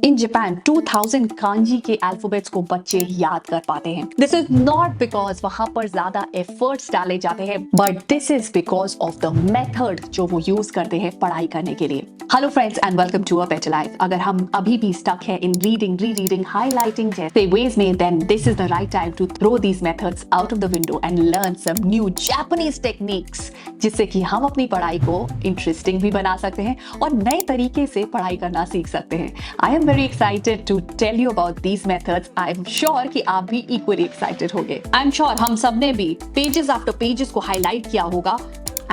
In Japan, 2000 kanji के alphabets को बच्चे याद कर पाते हैं. This is not because वहाँ पर ज्यादा efforts डाले जाते हैं, but this is because of the method जो वो use करते हैं पढ़ाई करने के लिए. Hello friends and welcome to a better life. अगर हम अभी भी stuck है in reading, rereading, highlighting जैसे ways में, then this is the right time to throw these methods out of the window and learn some new Japanese techniques, जिससे कि हम अपनी पढ़ाई को interesting भी बना सकते हैं और नए तरीके से पढ़ाई करना सीख सकते हैं. I am very excited to tell you about these methods. I am sure कि आप भी equally excited होंगे. I am sure हम सबने भी pages after pages को highlight किया होगा.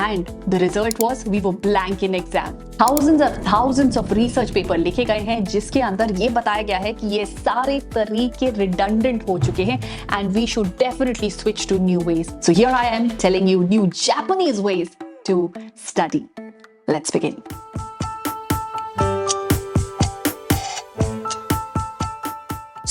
And the result was we were blank in exam. Thousands of research paper लिखे गए हैं जिसके अंदर ये बताया गया है कि ये सारे तरीके redundant हो चुके हैं and we should definitely switch to new ways. So here I am telling you new Japanese ways to study. Let's begin.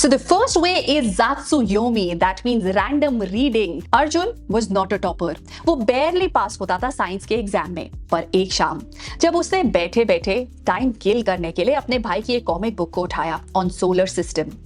So the first way is Zatsuyomi, that means random reading. Arjun was not a topper. वो barely पास होता था science के exam में, पर एक शाम जब उसने बैठे बैठे टाइम किल करने के लिए अपने भाई की एक कॉमिक बुक को उठाया ऑन सोलर सिस्टम.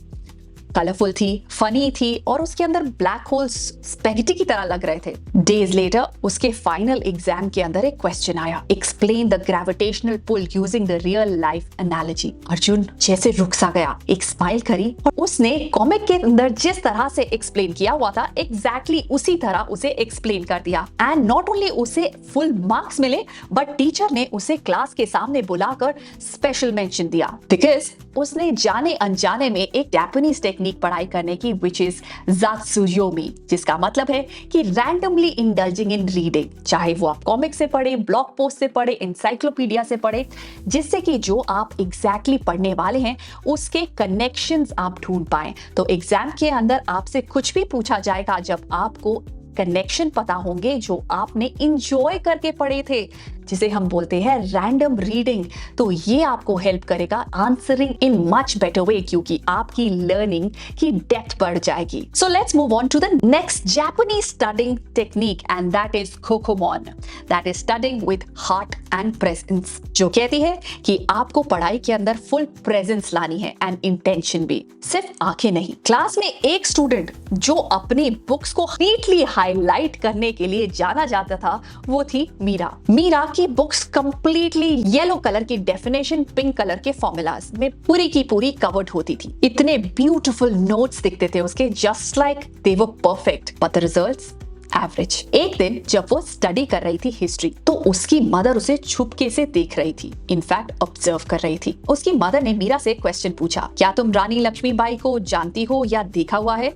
कलरफुल थी, फनी थी और उसके अंदर ब्लैक होल्स स्पेगेटी की तरह लग रहे थे. डेज लेटर उसके फाइनल एग्जाम के अंदर एक क्वेश्चन आया, explain the gravitational pull using the real life analogy. Arjun जैसे रुक सा गया, एक स्माइल करी और उसने कॉमिक के अंदर जिस तरह से एक्सप्लेन किया हुआ था एग्जैक्टली उसी तरह उसे एक्सप्लेन कर दिया. एंड नॉट ओनली उसे फुल मार्क्स मिले, बट टीचर ने उसे क्लास के सामने बुलाकर स्पेशल मेंशन दिया बिकॉज उसने जाने अनजाने में एक जापानीज टेक्निक पढ़ाई करने की, विच इज ज़ात्सुयोमी, जिसका मतलब है कि रैंडमली इंडल्जिंग इन रीडिंग. चाहे वो आप कॉमिक से पढ़े, ब्लॉग पोस्ट से पढ़े, इंसाइक्लोपीडिया से पढ़े, जिससे कि जो आप एग्जैक्टली पढ़ने वाले हैं उसके कनेक्शंस आप ढूंढ पाए. तो एग्जाम के अंदर आपसे कुछ भी पूछा जाएगा जब आपको कनेक्शन पता होंगे जो आपने इंजॉय करके पढ़े थे, जिसे हम बोलते हैं रैंडम रीडिंग. तो ये आपको हेल्प करेगा answering in much better way, क्योंकि आपकी लर्निंग की डेप्थ बढ़ जाएगी. So let's move on to the next Japanese studying technique and that is kokomon. That is studying with heart and presence, जो कहती है कि आपको पढ़ाई के अंदर फुल प्रेजेंस लानी है एंड इंटेंशन भी, सिर्फ आंखें नहीं. क्लास में एक स्टूडेंट जो अपनी बुक्स को नीटली हाईलाइट करने के लिए जाना जाता था वो थी मीरा. मीरा की बुक्स कंप्लीटली येलो कलर की डेफिनेशन, पिंक कलर के फॉर्मूलाज में पूरी की पूरी कवर्ड होती थी. इतने ब्यूटीफुल नोट्स दिखते थे उसके, just like they were perfect, but the results average. एक दिन जब वो स्टडी कर रही थी हिस्ट्री, तो उसकी मदर उसे छुपके से देख रही थी, इनफैक्ट ऑब्जर्व कर रही थी. उसकी मदर ने मीरा से क्वेश्चन पूछा, क्या तुम रानी लक्ष्मीबाई को जानती हो या देखा हुआ है?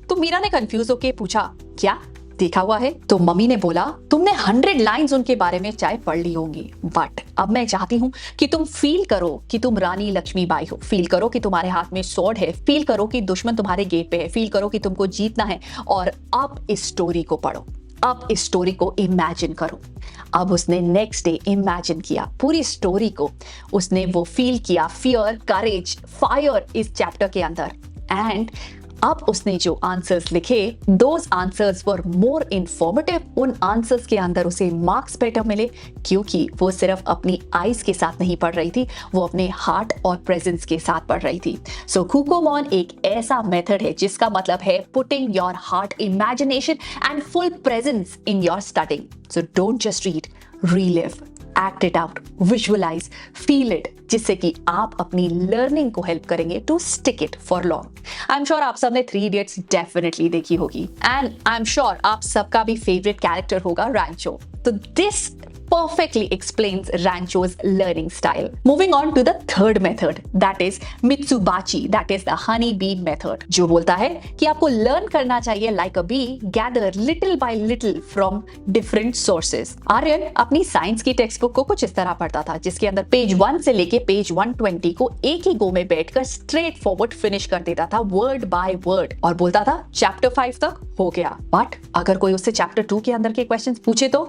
तो मीरा ने कंफ्यूज होकर पूछा, क्या देखा हुआ है? तो मम्मी ने बोला, तुमने 100 लाइंस उनके बारे में चाहे पढ़ ली होंगी, बट अब मैं चाहती हूँ कि तुम फील करो कि तुम रानी लक्ष्मीबाई हो, फील करो कि तुम्हारे हाथ में स्वॉर्ड है, फील करो कि दुश्मन तुम्हारे गेट पे है, फील करो कि तुमको जीतना है, और अब इस स्टोरी को पढ़ो, अब इस स्टोरी को इमेजिन करो. अब उसने नेक्स्ट डे इमेजिन किया पूरी स्टोरी को, उसने वो फील किया, फियर, करेज, फायर इस चैप्टर के अंदर. एंड अब उसने जो आंसर्स लिखे, those answers were more informative. उन आंसर्स के अंदर उसे मार्क्स बेटर मिले, क्योंकि वो सिर्फ अपनी आईज के साथ नहीं पढ़ रही थी, वो अपने हार्ट और प्रेजेंस के साथ पढ़ रही थी. सो कोकोमोन एक ऐसा मेथड है जिसका मतलब है putting your heart, imagination and full presence in your studying. So don't just read, relive, act it out, visualize, feel it, जिससे कि आप अपनी लर्निंग को हेल्प करेंगे to stick it for long. I am sure आप सबने 3 idiots definitely देखी होगी एंड आई एम श्योर आप सबका भी फेवरेट कैरेक्टर होगा रैंचो. तो this perfectly explains Rancho's learning style. Moving on to the third method, that is Mitsubachi, that is the honey bee method, जो बोलता है कि आपको learn करना चाहिए like a bee, gather little by little from different sources. Aryan अपनी science की text book को कुछ इस तरह पढ़ता था, जिसके अंदर पेज 1 से लेके पेज 120 को एक ही गो में बैठकर स्ट्रेट फॉरवर्ड फिनिश कर देता था, वर्ड बाय वर्ड, और बोलता था चैप्टर 5 तक हो गया. बट अगर कोई उससे चैप्टर 2 के अंदर के क्वेश्चंस पूछे तो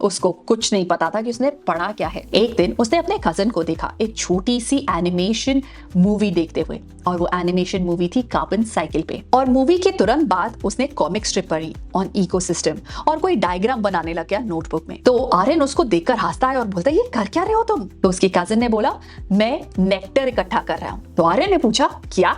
उसको कुछ नहीं पता था कि उसने पढ़ा क्या है। एक दिन उसने अपने कजन को देखा एक छोटी सी एनिमेशन मूवी देखते हुए, और वो एनिमेशन मूवी थी कार्बन साइकिल पे। और मूवी के तुरंत बाद उसने कॉमिक स्ट्रिप पढ़ी ऑन इकोसिस्टम और कोई डायग्राम बनाने लग गया नोटबुक में। तो आर्यन उसको देखकर हंसता है और बोलता है, ये कर क्या रहे हो तुम? तो उसकी कजन ने बोला, मैं नेक्टर इकट्ठा कर रहा हूँ। तो आर्यन ने पूछा, क्या?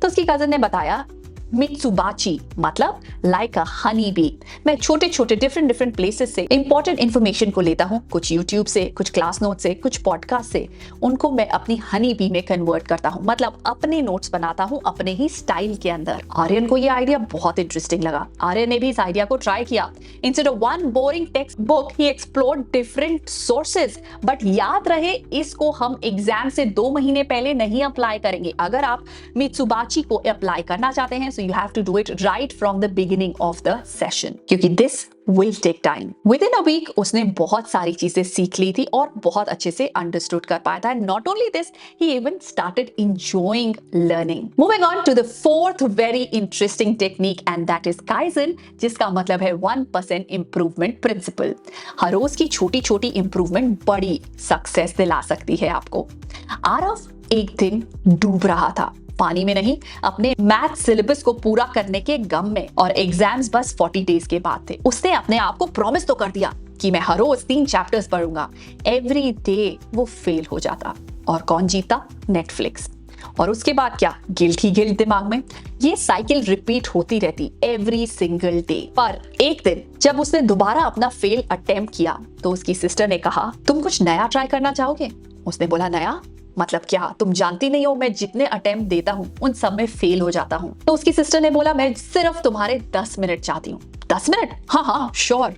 तो उसकी कजन ने बताया, मित्सुबाची मतलब लाइक अ हनी बी। मैं छोटे छोटे डिफरेंट प्लेसेस से इंपॉर्टेंट इंफॉर्मेशन को लेता हूँ, कुछ यूट्यूब से, कुछ क्लास नोट से, कुछ पॉडकास्ट से, उनको मैं अपनी हनी बी में कन्वर्ट करता हूँ, मतलब अपने नोट्स बनाता हूँ अपने ही स्टाइल के अंदर। आर्यन को ये आइडिया बहुत इंटरेस्टिंग लगा। आर्यन ने भी इस आइडिया को ट्राई किया। Instead of one boring text book he explored different sources. But याद रहे, इसको हम एग्जाम से 2 महीने पहले नहीं अप्लाई करेंगे। अगर आप मित्सुबाची को अप्लाई करना चाहते हैं, you have to do it right from the beginning of the session, क्योंकि this will take time. Within a week उसने बहुत सारी चीजें सीख ली थी और बहुत अच्छे से understood कर पाया था। Not only this, he even started enjoying learning. Moving on to the fourth very interesting technique, and that is Kaizen, जिसका मतलब है 1% improvement principle. हर रोज की छोटी छोटी improvement बड़ी सक्सेस दिला सकती है आपको। आरव एक दिन डूब रहा था, पानी में नहीं, अपने मैथ सिलेबस को पूरा करने के गम में, और एग्जाम्स बस 40 डेज के बाद थे। उसने अपने आप को प्रॉमिस तो कर दिया कि मैं हर रोज 3 चैप्टर्स पढ़ूंगा। एवरी डे वो फेल हो जाता, और कौन जीता? नेटफ्लिक्स। और उसके बाद क्या? गिल्ट ही गिल्ट दिमाग में। ये साइकिल रिपीट होती रहती एवरी सिंगल डे। पर एक दिन जब उसने दोबारा अपना फेल अटेम्प्ट किया, तो उसकी सिस्टर ने कहा, तुम कुछ नया ट्राई करना चाहोगे? उसने बोला, नया मतलब क्या? तुम जानती नहीं हो, मैं जितने अटेम्प्ट देता हूँ उन सब में फेल हो जाता हूँ। तो उसकी सिस्टर ने बोला, मैं सिर्फ तुम्हारे 10 मिनट चाहती हूँ। 10 मिनट? हाँ हाँ श्योर।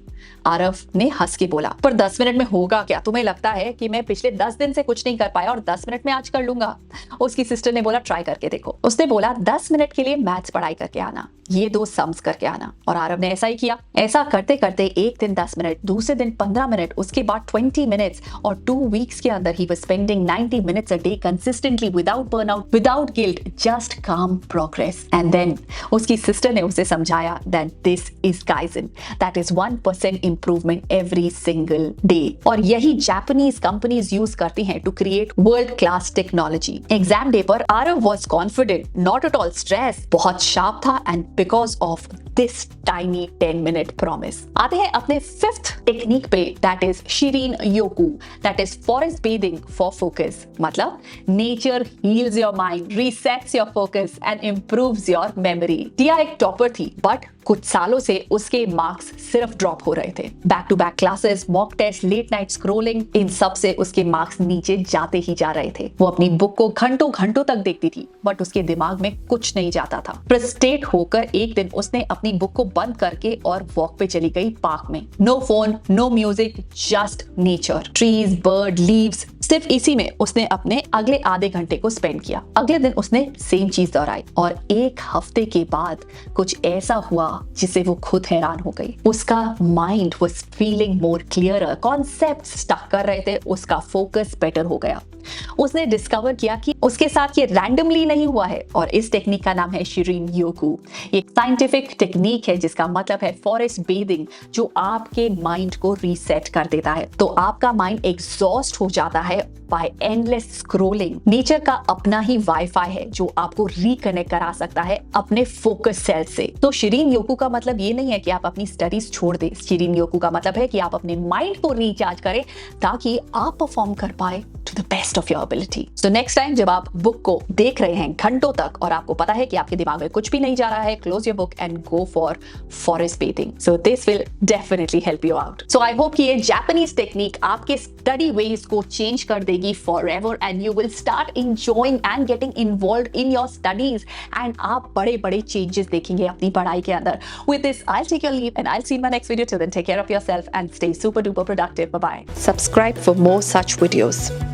आरव ने हंस के बोला, पर 10 मिनट में होगा क्या? तुम्हें लगता है कि मैं पिछले 10 दिन से कुछ नहीं कर पाया और 10 मिनट में आज कर लूंगा? उसकी सिस्टर ने बोला, ट्राई करके देखो। उसने बोला, 10 मिनट के लिए मैथ्स पढ़ाई करके आना, ये 2 सम्स करके आना। और आरव ने ऐसा ही किया। ऐसा करते करते एक दिन 10 मिनट, दूसरे दिन 15 मिनट, उसके बाद 20 मिनट्स, और 2 वीक्स के अंदर he was spending 90 minutes a day consistently, without burnout, without guilt, just काम प्रोग्रेस। एंड देन उसकी सिस्टर ने उसे समझाया that this is kaizen, that is 1% improvement every single day. और यही जापानीज कंपनीज यूज करती हैं to create world class technology. Exam day पर Aarav was confident, not at all stress, बहुत शार्प था, and because of this tiny 10-minute promise। आते हैं अपने 5th टेक्निक पे, that is shinrin yoku, that is forest bathing for focus. मतलब nature heals your mind, resets your focus and improves your memory. Tia एक topper थी, but कुछ सालों से उसके मार्क्स सिर्फ ड्रॉप हो रहे थे। Back to back classes, mock test, late night scrolling, इन सब से उसके मार्क्स नीचे जाते ही जा रहे थे। वो अपनी बुक को घंटों घंटों तक देखती थी, बट उसके दिमाग में कुछ नहीं जाता था। फ्रस्ट्रेट होकर एक दिन उसने अपनी बुक को बंद करके और वॉक पे चली गई पार्क में। No phone, no music, just nature, trees, bird, leaves. सिर्फ इसी में उसने अपने अगले आधे घंटे को स्पेंड किया। अगले दिन उसने सेम चीज दोहराई, और 1 हफ्ते के बाद कुछ ऐसा हुआ जिससे वो खुद हैरान हो गई। उसका mind was feeling more clearer, concept stuck कर रहे थे, उसका फोकस बेटर हो गया। उसने डिस्कवर किया कि उसके साथ ये रैंडमली नहीं हुआ है, और इस टेक्निक का नाम है शिरीन योकू। ये साइंटिफिक टेक्निक है जिसका मतलब है फॉरेस्ट बेदिंग, जो आपके माइंड को रीसेट कर देता है। तो आपका माइंड एग्जॉस्ट हो जाता है बाय एंडलेस स्क्रोलिंग। नेचर का अपना ही वाईफाई है जो आपको रिकनेक्ट करा सकता है अपने फोकस सेल से। तो शिरीन योकू का मतलब ये नहीं है कि आप अपनी स्टडीज छोड़ दें। शिरीन योकू का मतलब है कि आप अपने माइंड को रिचार्ज करें ताकि आप परफॉर्म कर पाए to the best of your ability. So next time जब आप बुक को देख रहे हैं घंटों तक और आपको पता है कि आपके दिमाग में कुछ भी नहीं जा रहा है, close your book and go for forest bathing. So this will definitely help you out. So I hope कि ये जापानीज टेक्निक आपके स्टडी वेज को चेंज कर देगी forever, and you will start enjoying and getting involved in your studies, and आप बड़े बड़े changes देखेंगे अपनी पढ़ाई के अंदर। With this, I'll take your leave and I'll see you in my next video. Till then, take care of yourself and stay super duper productive. Bye bye. Subscribe for more such videos.